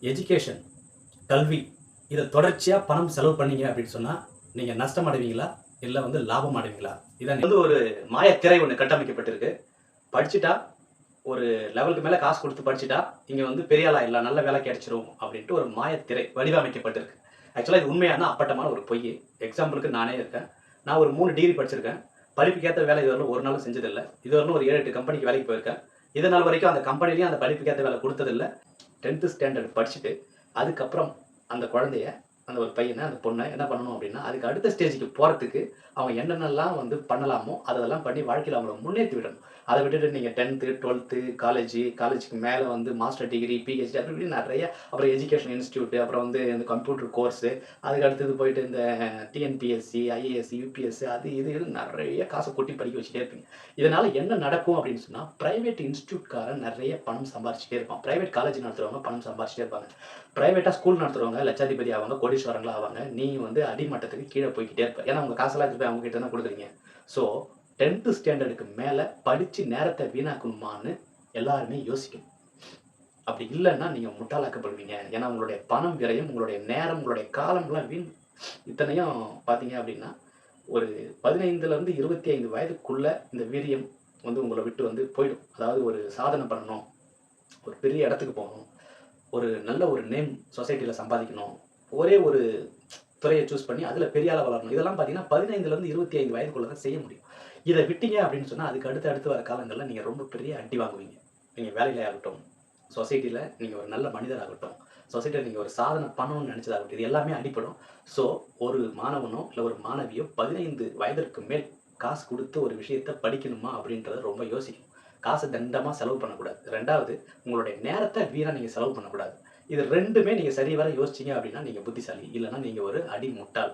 Education, கல்வி இதை தொடர்ச்சியாக பணம் செலவு பண்ணீங்க அப்படின்னு சொன்னால் நீங்கள் நஷ்டம் அடைவீங்களா இல்லை லாபம் அடைவீங்களா? இதான் ஒரு மாயத்திரை ஒன்று கட்டமைக்கப்பட்டிருக்கு. படிச்சுட்டா ஒரு லெவலுக்கு மேலே காசு கொடுத்து படிச்சுட்டா இங்கே பெரிய ஆளா இல்லை, நல்ல வேலை கிடைச்சிரும் அப்படின்ட்டு ஒரு மாயத்திரை வடிவமைக்கப்பட்டிருக்கு. ஆக்சுவலாக இது உண்மையான அப்பட்டமான ஒரு பொய். எக்ஸாம்பிளுக்கு நானே இருக்கேன். நான் ஒரு 3 டிகிரி படிச்சிருக்கேன். படிப்புக்கேற்ற வேலை இதுவரையும் ஒரு நாளும் செஞ்சதில்லை. இதுவரையும் ஒரு 7-8 கம்பெனிக்கு வேலைக்கு போயிருக்கேன். இதனால் வரைக்கும் அந்த கம்பெனிலையும் அந்த படிப்புக்கேற்ற வேலை கொடுத்ததில்லை. 10th ஸ்டாண்டர்ட் படிச்சுட்டு அதுக்கப்புறம் அந்த குழந்தைய, அந்த ஒரு பையனை, அந்த பொண்ணை என்ன பண்ணணும் அப்படின்னா, அதுக்கு அடுத்த ஸ்டேஜுக்கு போகிறதுக்கு அவங்க என்னென்னலாம் பண்ணலாமோ அதெல்லாம் பண்ணி வாழ்க்கையில் அவங்கள முன்னேற்றி விடணும். அதை விட்டுட்டு நீங்கள் 10th 12th காலேஜுக்கு மேலே மாஸ்டர் டிகிரி, பிஹெச்டி அப்படி இப்படி நிறைய, அப்புறம் எஜுகேஷன் இன்ஸ்டியூட்டு, அப்புறம் இந்த கம்ப்யூட்டர் கோர்ஸு, அதுக்கு அடுத்தது போயிட்டு இந்த டிஎன்பிஎஸ்சி, ஐஏஎஸ், யூபிஎஸ் அது இது நிறைய காசை கொட்டி படிக்க வச்சுட்டே இருப்பீங்க. இதனால் என்ன நடக்கும் அப்படின்னு சொன்னால், ப்ரைவேட் இன்ஸ்டியூட்காரன் நிறைய பணம் சம்பாரிச்சிட்டே இருப்பான். ப்ரைவேட் காலேஜ் நடத்துகிறவங்க பணம் சம்பாரிச்சிட்டே இருப்பாங்க. ப்ரைவேட்டாக ஸ்கூல் நடத்துகிறவங்க லட்சாதிபதி ஆவாங்க, கோடீஸ்வரங்களா ஆவாங்க. நீ அடிமட்டத்துக்கு கீழே போய்கிட்டே இருப்ப. ஏன்னா உங்கள் காசெல்லாம் எடுத்து போய் அவங்க கிட்ட தான் கொடுக்குறீங்க. ஸோ 10th ஸ்டாண்டர்டுக்கு மேலே படித்து நேரத்தை வீணாக்கணுமான்னு எல்லாருமே யோசிக்கணும். அப்படி இல்லைன்னா நீங்கள் முட்டாளாக்கப்படுவீங்க. ஏன்னா உங்களுடைய பணம் விரயம், உங்களுடைய நேரம், உங்களுடைய காலம்லாம் வீண். இத்தனையும் பார்த்தீங்க அப்படின்னா, ஒரு 15லேருந்து 25 வயதுக்குள்ளே இந்த வீரியம் உங்களை விட்டு போயிடும். அதாவது ஒரு சாதனை பண்ணணும், ஒரு பெரிய இடத்துக்கு போகணும், ஒரு நல்ல ஒரு நேம் சொசைட்டியில் சம்பாதிக்கணும், ஒரே ஒரு துறையை சூஸ் பண்ணி அதில் பெரிய ஆளாக வளரணும். இதெல்லாம் பார்த்தீங்கன்னா 15லேருந்து 25 வயதுக்குள்ளே தான் செய்ய முடியும். இதை விட்டீங்க அப்படின்னு சொன்னால் அதுக்கு அடுத்து வர காலங்களில் நீங்கள் ரொம்ப பெரிய அடி வாங்குவீங்க. நீங்கள் வேலையிலே ஆகட்டும், சொசைட்டியில் நீங்கள் ஒரு நல்ல மனிதராகட்டும், சொசைட்டியில் நீங்கள் ஒரு சாதனை பண்ணணும்னு நினச்சதாகட்டும், இது எல்லாமே அடிப்படும். ஸோ ஒரு மாணவனோ இல்லை ஒரு மாணவியோ 15 வயதிற்கு மேல் காசு கொடுத்து ஒரு விஷயத்தை படிக்கணுமா அப்படின்றத ரொம்ப யோசிக்கணும். காசை தண்டமாக செலவு பண்ணக்கூடாது. 2வது, உங்களுடைய நேரத்தை வீணாக நீங்கள் செலவு பண்ணக்கூடாது. இது 2மே நீங்கள் சரிவர யோசிச்சிங்க அப்படின்னா நீங்கள் புத்திசாலி, இல்லைன்னா நீங்கள் ஒரு அடி முட்டாள்.